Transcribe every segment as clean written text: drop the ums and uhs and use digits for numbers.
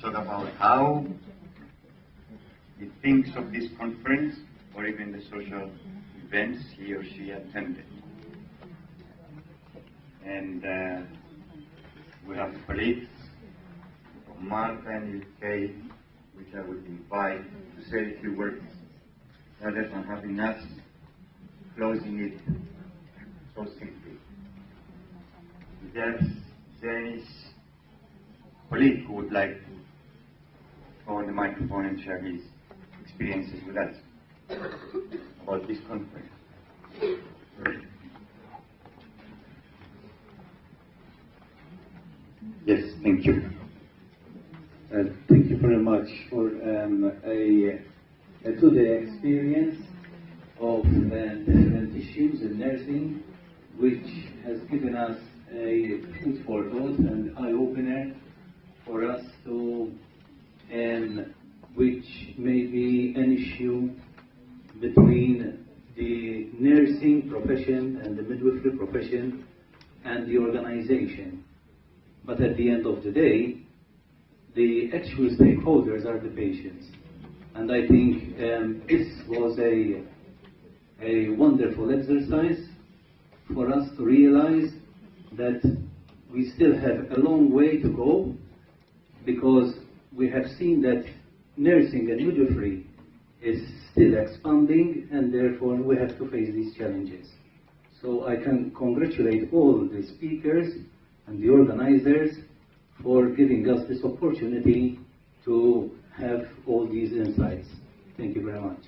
talk about how he thinks of this conference or even the social events he or she attended. And we have colleagues from Malta and UK, which I would invite to say a few words rather than having us closing it so simply. If there's any colleague who would like to go on the microphone and share his experiences with us about this conference. Yes, thank you. Thank you very much for a 2-day experience of different issues in nursing, which has given us a food for thought and eye-opener for us to, which may be an issue between the nursing profession and the midwifery profession and the organization. But at the end of the day, the actual stakeholders are the patients. And I think this was a wonderful exercise for us to realize that we still have a long way to go, because we have seen that nursing and midwifery is still expanding, and therefore we have to face these challenges. So I can congratulate all the speakers and the organizers for giving us this opportunity to have all these insights. Thank you very much.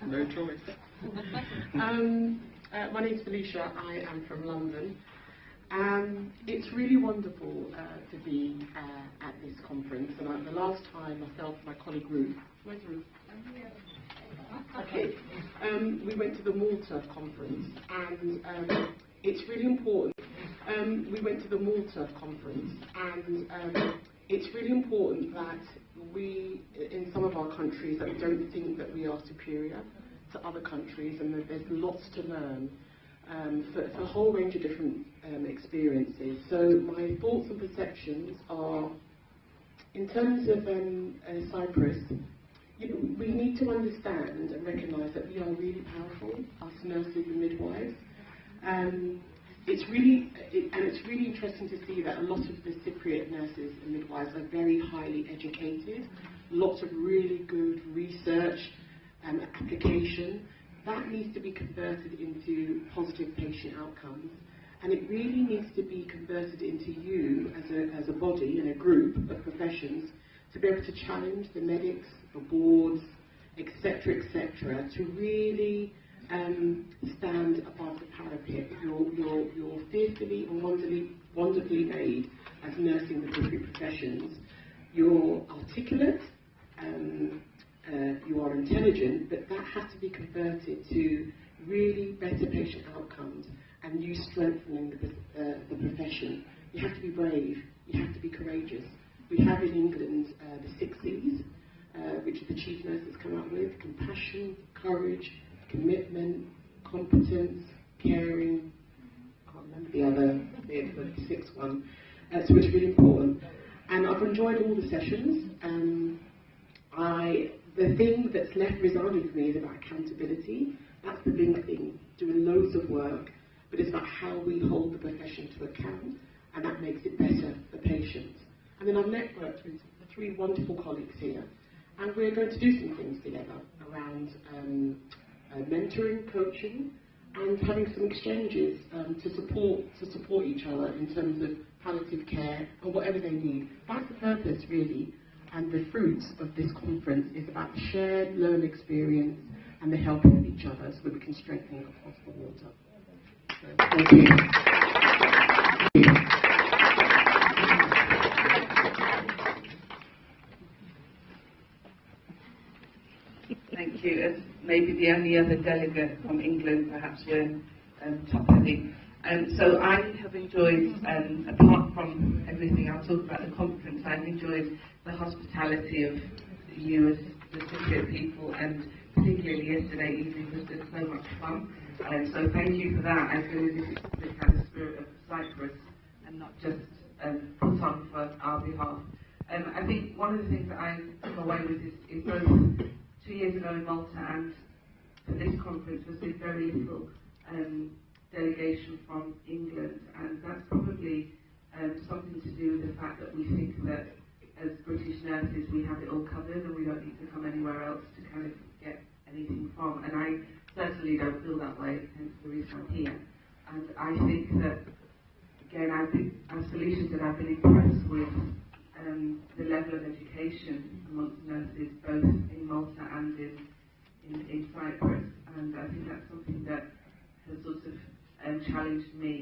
No choice. My name is Felicia. I am from London. It's really wonderful to be at this conference. And the last time myself and my colleague Ruth, where's Ruth? Okay. We went to the Malta conference, and it's really important. We went to the Malta conference, and it's really important that we, in some of our countries, that we don't think that we are superior to other countries, and that there's lots to learn for a whole range of different experiences. So my thoughts and perceptions are, in terms of Cyprus, we need to understand and recognise that we are really powerful, us nurses and midwives. It's really interesting to see that a lot of the Cypriot nurses and midwives are very highly educated, lots of really good research and application. That needs to be converted into positive patient outcomes, and it really needs to be converted into you as a body and a group of professions to be able to challenge the medics, the boards, etc., to really stand above the parapet. You're fearfully and wonderfully made as nursing and midwifery professions. You're articulate, you are intelligent, but that has to be converted to really better patient outcomes and you strengthening the profession. You have to be brave, you have to be courageous. We have in England the 6 C's, which the chief nurse has come up with: compassion, courage, commitment, competence, caring. I can't remember the other, the 6th one. So it's really important. And I've enjoyed all the sessions. The thing that's left resounding for me is about accountability. That's the big thing, doing loads of work, but it's about how we hold the profession to account, and that makes it better for patients. And then I've networked with the 3 wonderful colleagues here, and we're going to do some things together around mentoring, coaching, and having some exchanges to support each other in terms of palliative care or whatever they need. That's the purpose, really, and the fruits of this conference is about the shared learned experience and the helping of each other so that we can strengthen across the water. So, thank you. Thank you. As maybe the only other delegate from England, perhaps we're top heavy. So I have enjoyed, apart from everything I'll talk about the conference, I've enjoyed the hospitality of you as the Cypriot people, and particularly yesterday evening was just so much fun. So thank you for that. I feel this is the kind of spirit of Cyprus. Cyprus and not just put on for our behalf. I think one of the things that I took away with is both 2 years ago in Malta and for this conference was with very little delegation from England, and that's probably something to do with the fact that we think that as British nurses we have it all covered and we don't need to come anywhere else to kind of get anything from, and I certainly don't feel that way, hence the reason I'm here. And I think that, again, as Felicia said, I've been impressed with the level of education amongst nurses both in Malta and in Cyprus, and I think that's something that has sort of challenged me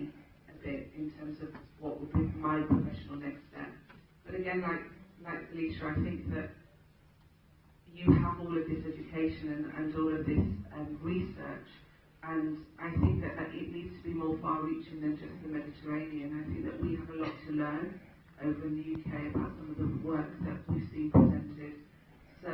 a bit in terms of what would be my professional next step. But again, like Felicia, I think that you have all of this education and all of this research, and I think that it needs to be more far-reaching than just the Mediterranean. I think that we have a lot to learn over in the UK about some of the work that we've seen presented. So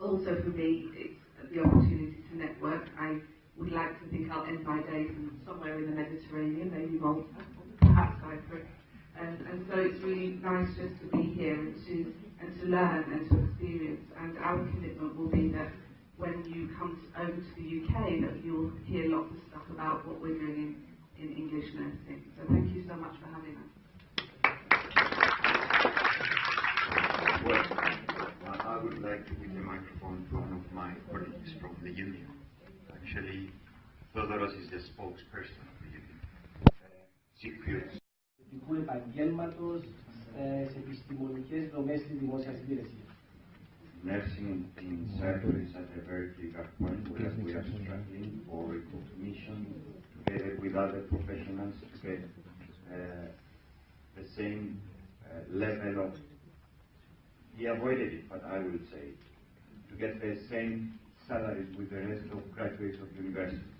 also for me, it's the opportunity to network. I would like to think I'll end my days somewhere in the Mediterranean, maybe Malta, or perhaps Cyprus. And so it's really nice just to be here and to learn and to experience. And our commitment will be that when you come over to the UK, that you'll hear lots of stuff about what we're doing in English nursing. So thank you so much for having us. Well, I would like to give the microphone to one of my colleagues from the union. Actually, Theodoros is the spokesperson of the union. Cyprus. Του επαγγέλματος σε επιστημονικές δομές της δημόσιας υπηρεσίας. Nursing in Cyprus is at a very critical point where we are struggling for recognition together with other professionals to get the same level of, we avoided it, but I will say, to get the same salaries with the rest of graduates of universities.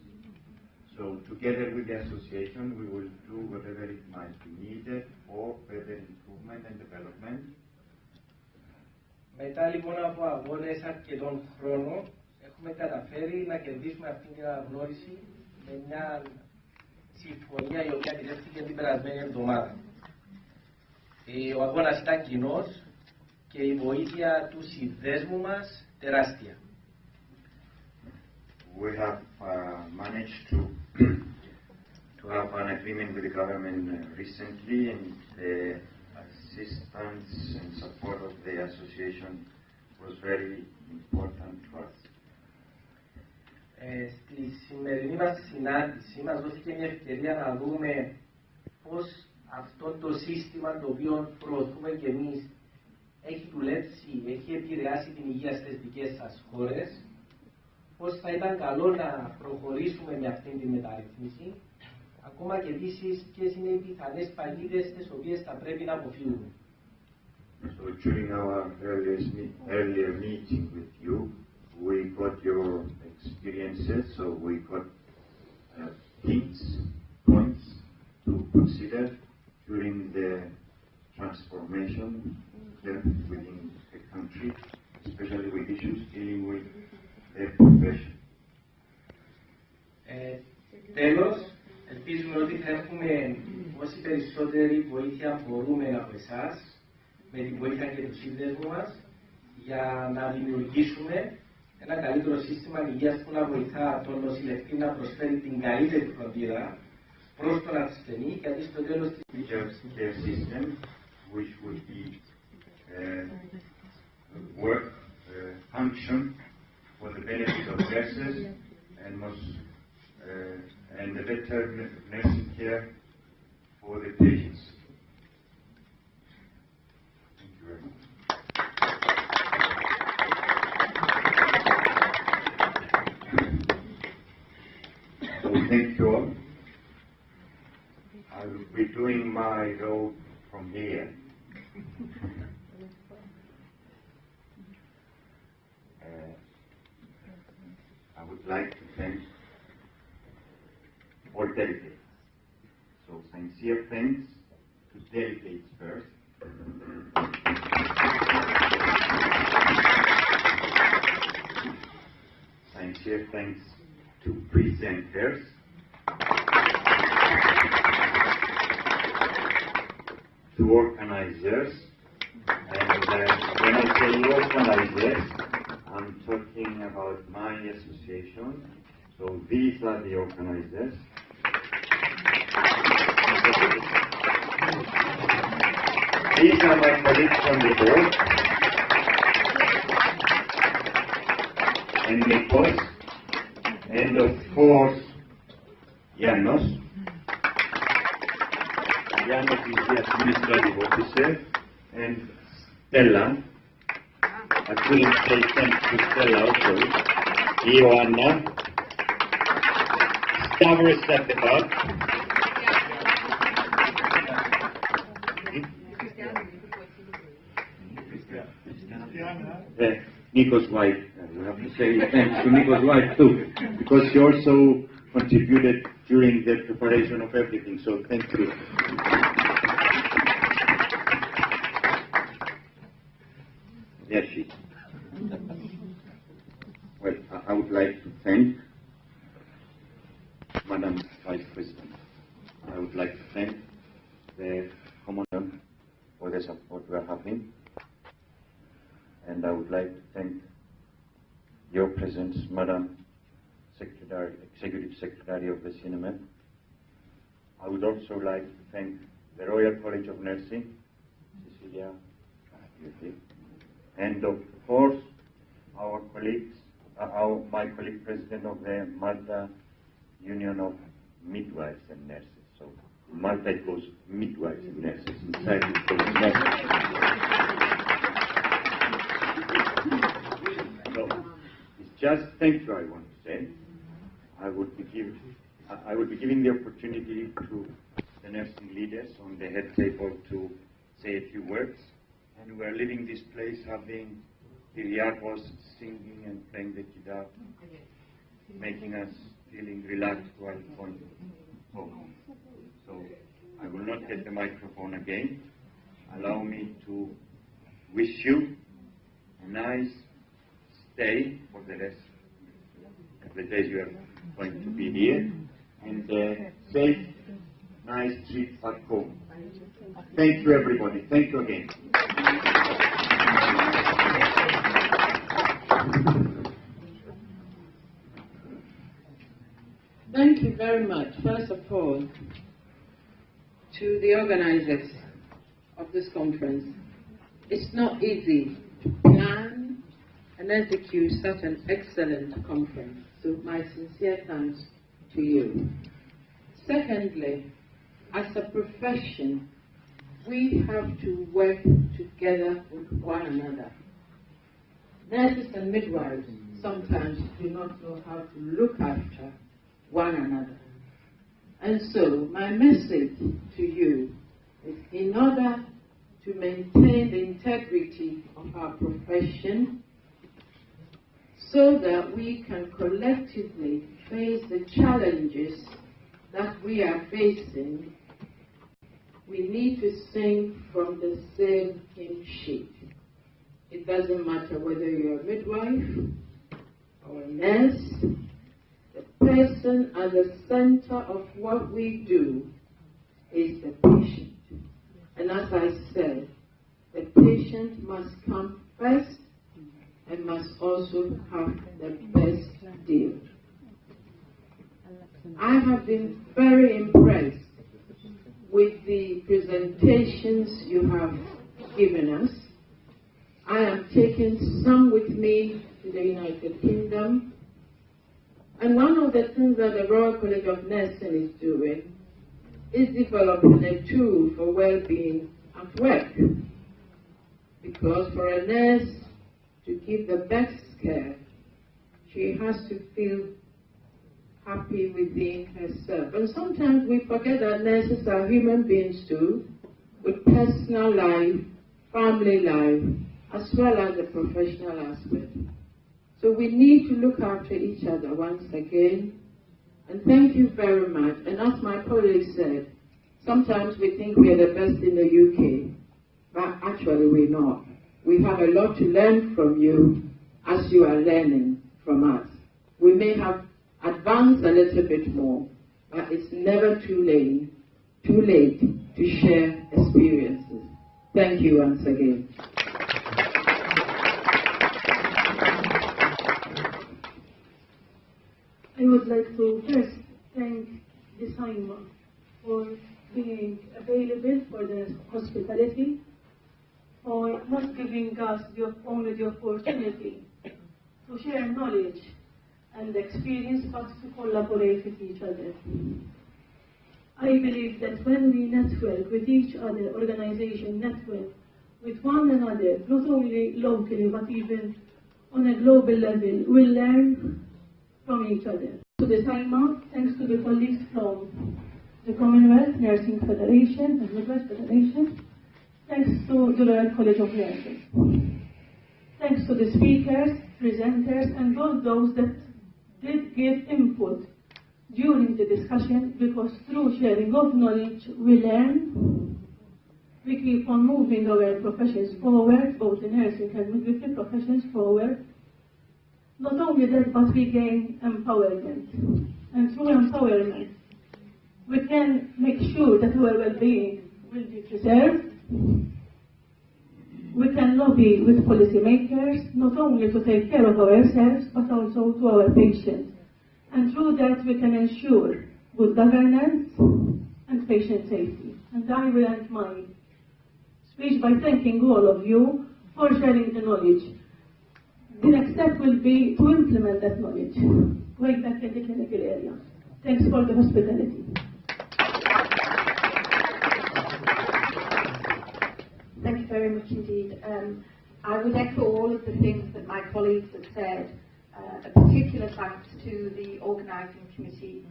So together with the association, we will do whatever it might be needed for further improvement and development. Μετά λοιπόν από αγώνες αρκετών χρόνων, έχουμε καταφέρει να κερδίσουμε αυτή την αναγνώριση με μια συμφωνία η οποία επιτεύχθηκε την περασμένη εβδομάδα. Ο αγώνας ήταν κοινός και η βοήθεια του συνδέσμου μας τεράστια. We have managed to have an agreement with the government recently, and the assistance and support of the association was very important to us. Στη σημερινή μας συνάντηση μας δόθηκε μια ευκαιρία να δούμε πώς αυτό το σύστημα το οποίο προωθούμε και εμείς έχει δουλέψει, έχει επηρεάσει την υγεία στις δικές σας χώρες, πώς θα ήταν καλό να προχωρήσουμε με αυτήν τη μεταρρύθμιση, ακόμα και επίσης ποιες είναι οι πιθανές παγίδες τις οποίες θα πρέπει να αποφύγουμε. So during our earlier meeting with you, we got your experiences, so we got hints, points to consider during the transformation within the country, especially with issues dealing with their profession. Τέλος, ελπίζουμε ότι θα έχουμε όση περισσότερη βοήθεια μπορούμε από εσάς, με την βοήθεια και του σύνδεσμου μας, για να δημιουργήσουμε ένα καλύτερο σύστημα υγείας που να βοηθά τον νοσηλευτή να προσφέρει την καλύτερη φροντίδα προς τον ασθενή, γιατί στο τέλος της care system, which would be work function for the benefit of nurses and the better nursing care for the patients. Thank you very much. So thank you all. I will be doing my role from here. I would like to thank all delegates. So sincere thanks to delegates first. Sincere thanks to presenters. to organizers. And when I say organizers, I'm talking about my association. So these are the organizers. These are my colleagues on the board. And the host. And of course, Janos. Janos is the administrative officer. And Stella. I couldn't say thanks to Stella also. Ioanna. Stavros at the back. Nico's wife. We have to say thanks to Nico's wife too, because she also contributed during the preparation of everything. So thank you. There she is. Well, I would like to thank Madam Vice President. I would like to thank the Commandant for the support we are having. And I would like to thank your presence, Madam Secretary, Executive Secretary of the CNMF. I would also like to thank the Royal College of Nursing, Cecilia, and of course our colleagues, my colleague President of the Malta Union of Midwives and Nurses. So in Malta it goes midwives and nurses. Inside it goes nurses. So it's just thank you I want to say. I would be giving the opportunity to the nursing leaders on the head table to say a few words. And we're leaving this place having the Kyriakos singing and playing the guitar, making us feeling relaxed while going home. So I will not get the microphone again. Allow me to wish you a nice stay for the rest of the days you are going to be here, and safe, nice trip back home. Thank you, everybody. Thank you again. Thank you very much, first of all, to the organizers of this conference. It's not easy to plan and execute such an excellent conference, so my sincere thanks to you. Secondly, as a profession, we have to work together with one another. Nurses and midwives sometimes do not know how to look after one another. And so my message to you is, in order to maintain the integrity of our profession so that we can collectively face the challenges that we are facing, we need to sing from the same hymn sheet. It doesn't matter whether you're a midwife or a nurse. The person at the center of what we do is the patient. And as I said, the patient must come first and must also have the best deal. I have been very impressed with the presentations you have given us. I am taking some with me to the United Kingdom. And one of the things that the Royal College of Nursing is doing is developing a tool for well-being at work. Because for a nurse to give the best care, she has to feel happy within herself. And sometimes we forget that nurses are human beings too, with personal life, family life, as well as the professional aspect. So we need to look after each other once again. And thank you very much. And as my colleague said, sometimes we think we are the best in the UK, but actually we're not. We have a lot to learn from you as you are learning from us. We may have advanced a little bit more, but it's never too late to share experiences. Thank you once again. I would like to first thank the CNMF for being available for the hospitality, for not giving us only the opportunity to share knowledge and experience, but to collaborate with each other. I believe that when we network with each other, organization network with one another, not only locally but even on a global level, we'll learn from each other. To the CNMF, thanks to the colleagues from the Commonwealth Nursing Federation and Midwife Federation, thanks to the Royal College of Nurses, thanks to the speakers, presenters, and all those that did give input during the discussion, because through sharing of knowledge we learn, we keep on moving our professions forward, both the nursing and midwifery professions forward. Not only that, but we gain empowerment, and through empowerment we can make sure that our well-being will be preserved. We can lobby with policymakers, not only to take care of ourselves, but also to our patients. And through that we can ensure good governance and patient safety. And I will end my speech by thanking all of you for sharing the knowledge. The next step will be to implement that knowledge right back in the clinical area. Thanks for the hospitality. Thank you very much indeed. I would echo all of the things that my colleagues have said. A particular thanks to the organising committee.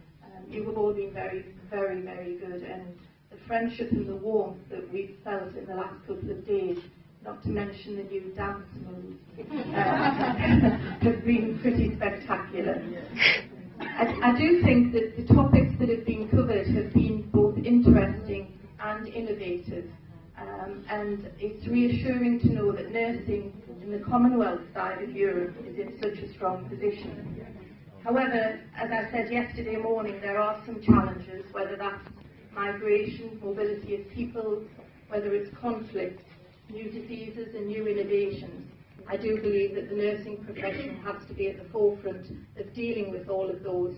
You have all been very, very, very good, and the friendship and the warmth that we've felt in the last couple of days, not to mention the new dance moves, have been pretty spectacular. I do think that the topics that have been covered have been both interesting and innovative. And it's reassuring to know that nursing in the Commonwealth side of Europe is in such a strong position. However, as I said yesterday morning, there are some challenges, whether that's migration, mobility of people, whether it's conflict, new diseases and new innovations. I do believe that the nursing profession has to be at the forefront of dealing with all of those.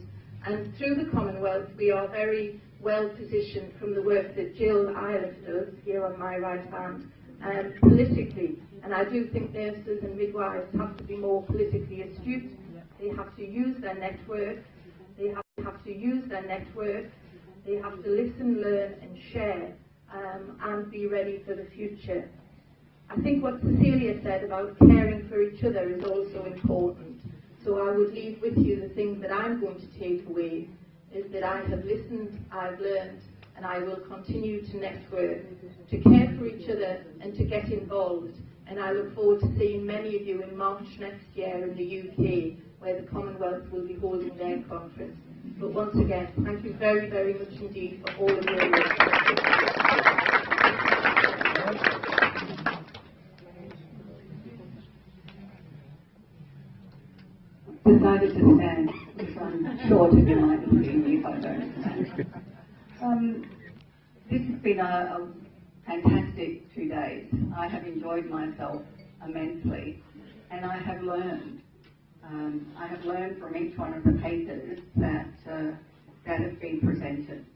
And through the Commonwealth, we are very well positioned from the work that Jill Ireland does, here on my right hand, politically. And I do think nurses and midwives have to be more politically astute. They have to use their network. They have to use their network. They have to listen, learn and share, and be ready for the future. I think what Cecilia said about caring for each other is also important. So I would leave with you the things that I'm going to take away is that I have listened, I've learned, and I will continue to network, to care for each other and to get involved. And I look forward to seeing many of you in March next year in the UK, where the Commonwealth will be holding their conference. But once again, thank you very, very much indeed for all of your work. Decided to stand, so I'm sure to be mindful of me if I don't stand. This has been a fantastic 2 days. I have enjoyed myself immensely, and I have learned. I have learned from each one of the papers that have been presented.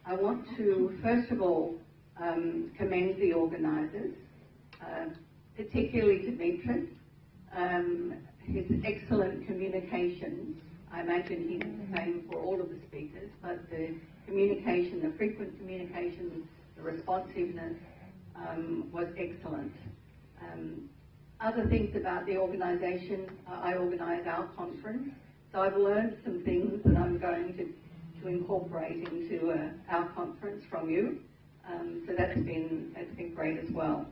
I want to, first of all, commend the organisers, particularly Dimitris. His excellent communication. I imagine he's the same for all of the speakers, but the communication, the frequent communication, the responsiveness was excellent. Other things about the organisation, I organise our conference, so I've learned some things that I'm going to incorporate into our conference from you. So that's been great as well.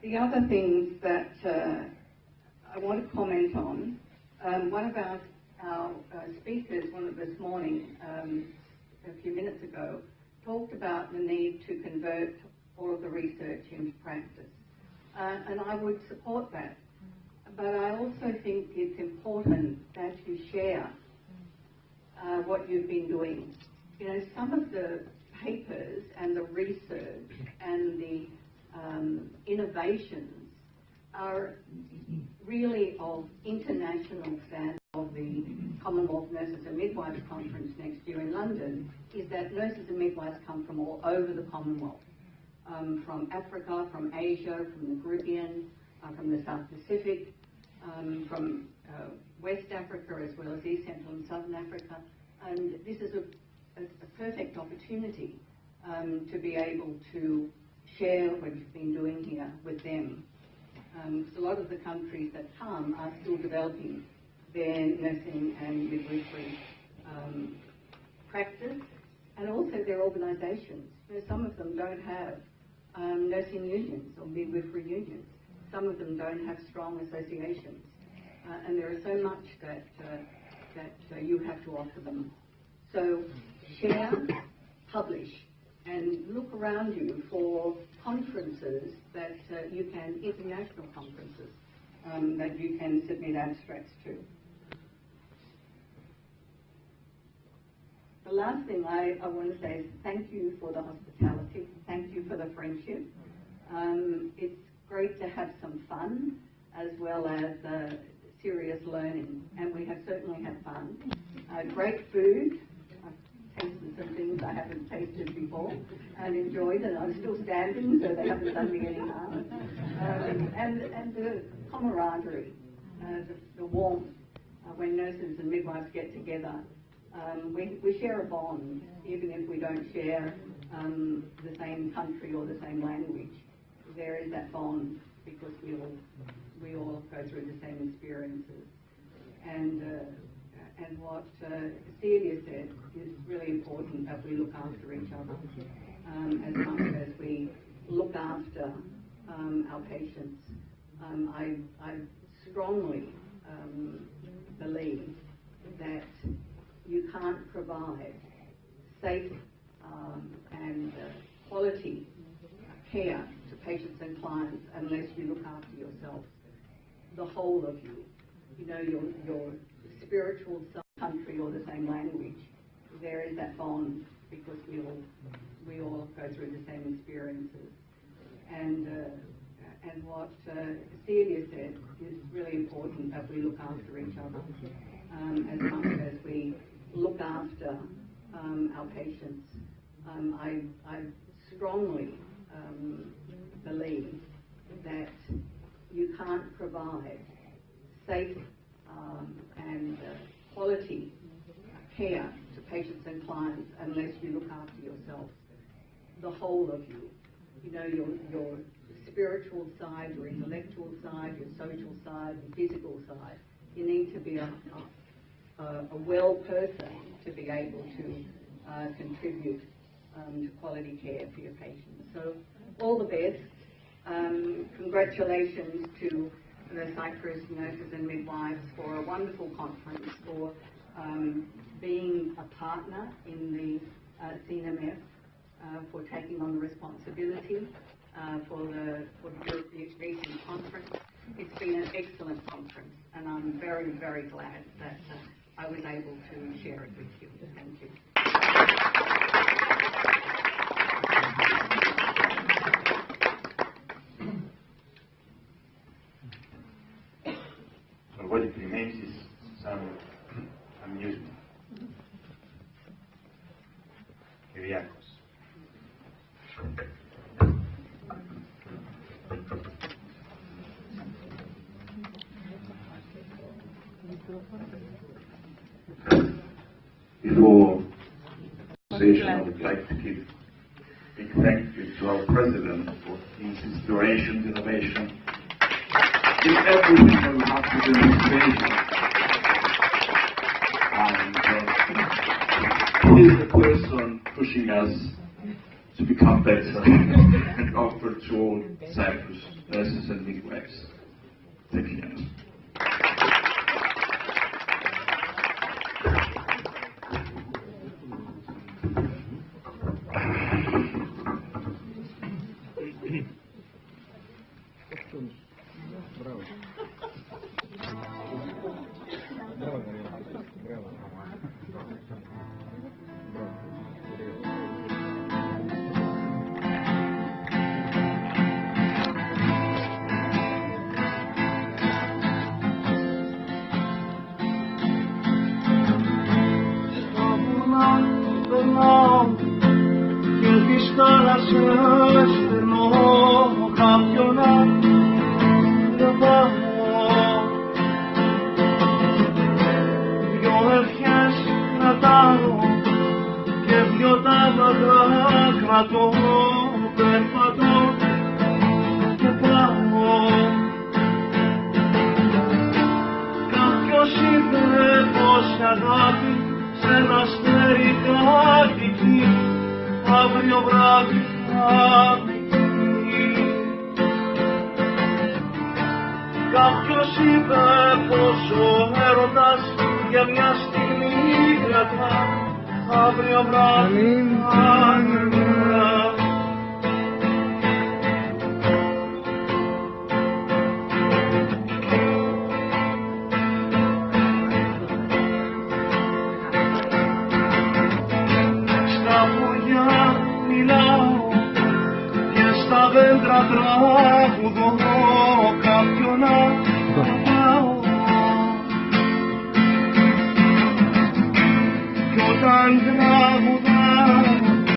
The other things that I want to comment on, one of our speakers, one of this morning, a few minutes ago, talked about the need to convert all of the research into practice. And I would support that. But I also think it's important that you share what you've been doing. You know, some of the papers and the research and the innovations are really of international standard. Of the Commonwealth Nurses and Midwives Conference next year in London is that nurses and midwives come from all over the Commonwealth, from Africa, from Asia, from the Caribbean, from the South Pacific, from West Africa as well as East Central and Southern Africa, and this is a perfect opportunity to be able to share what you've been doing here with them. Because a lot of the countries that come are still developing their nursing and midwifery practice, and also their organisations. You know, some of them don't have nursing unions or midwifery unions. Some of them don't have strong associations, and there is so much that you have to offer them. So share, publish, and look around you for conferences that you can, international conferences, that you can submit abstracts to. The last thing I want to say is thank you for the hospitality, thank you for the friendship. It's great to have some fun as well as serious learning, and we have certainly had fun. Great food. I've tasted some things I haven't tasted before and enjoyed it. I'm still standing, so they haven't done me any harm. And the camaraderie, the warmth when nurses and midwives get together. We share a bond, even if we don't share the same country or the same language. There is that bond because we all go through the same experiences. And what Celia said is really important, that we look after each other as much as we look after our patients. I strongly believe that you can't provide safe and quality care to patients and clients unless you look after yourself, the whole of you. You know, your spiritual country or the same language. There is that bond because we all go through the same experiences. And what Celia said is really important, that we look after each other as much as we look after our patients. I strongly believe that you can't provide safe and quality care to patients and clients unless you look after yourself, the whole of you. You know, your spiritual side, your intellectual side, your social side, your physical side. You need to be a well person to be able to contribute to quality care for your patients. So all the best. Congratulations to the Cyprus nurses and midwives for a wonderful conference, for being a partner in the CNMF, for taking on the responsibility for the European conference. It's been an excellent conference, and I'm very, very glad that I was able to share it with you. Thank you. So what it remains is some amusement. Kyriakos. Before the session, I would like to give a big thank you to our President for his inspiration, innovation, in everything that we have to do in education. And he is the person pushing us to become better and offer to all Cyprus nurses and midwives. Thank you, guys. τις θάλασσες περνώ κάποιον να πάω. Δυο ευχές κρατάω και δυο τάματα κρατώ, περπατώ και πάω. Κάποιος είπε πως η αγάπη σε ένα αστέρι κατοικεί, αύριο βράδυ θα νικεί. Κάποιος είπε πως ο έρωτας για μια στιγμή κρατά, αύριο βράδυ θα νικεί. Δέντρα τραγουδώ κάποιον να πάω.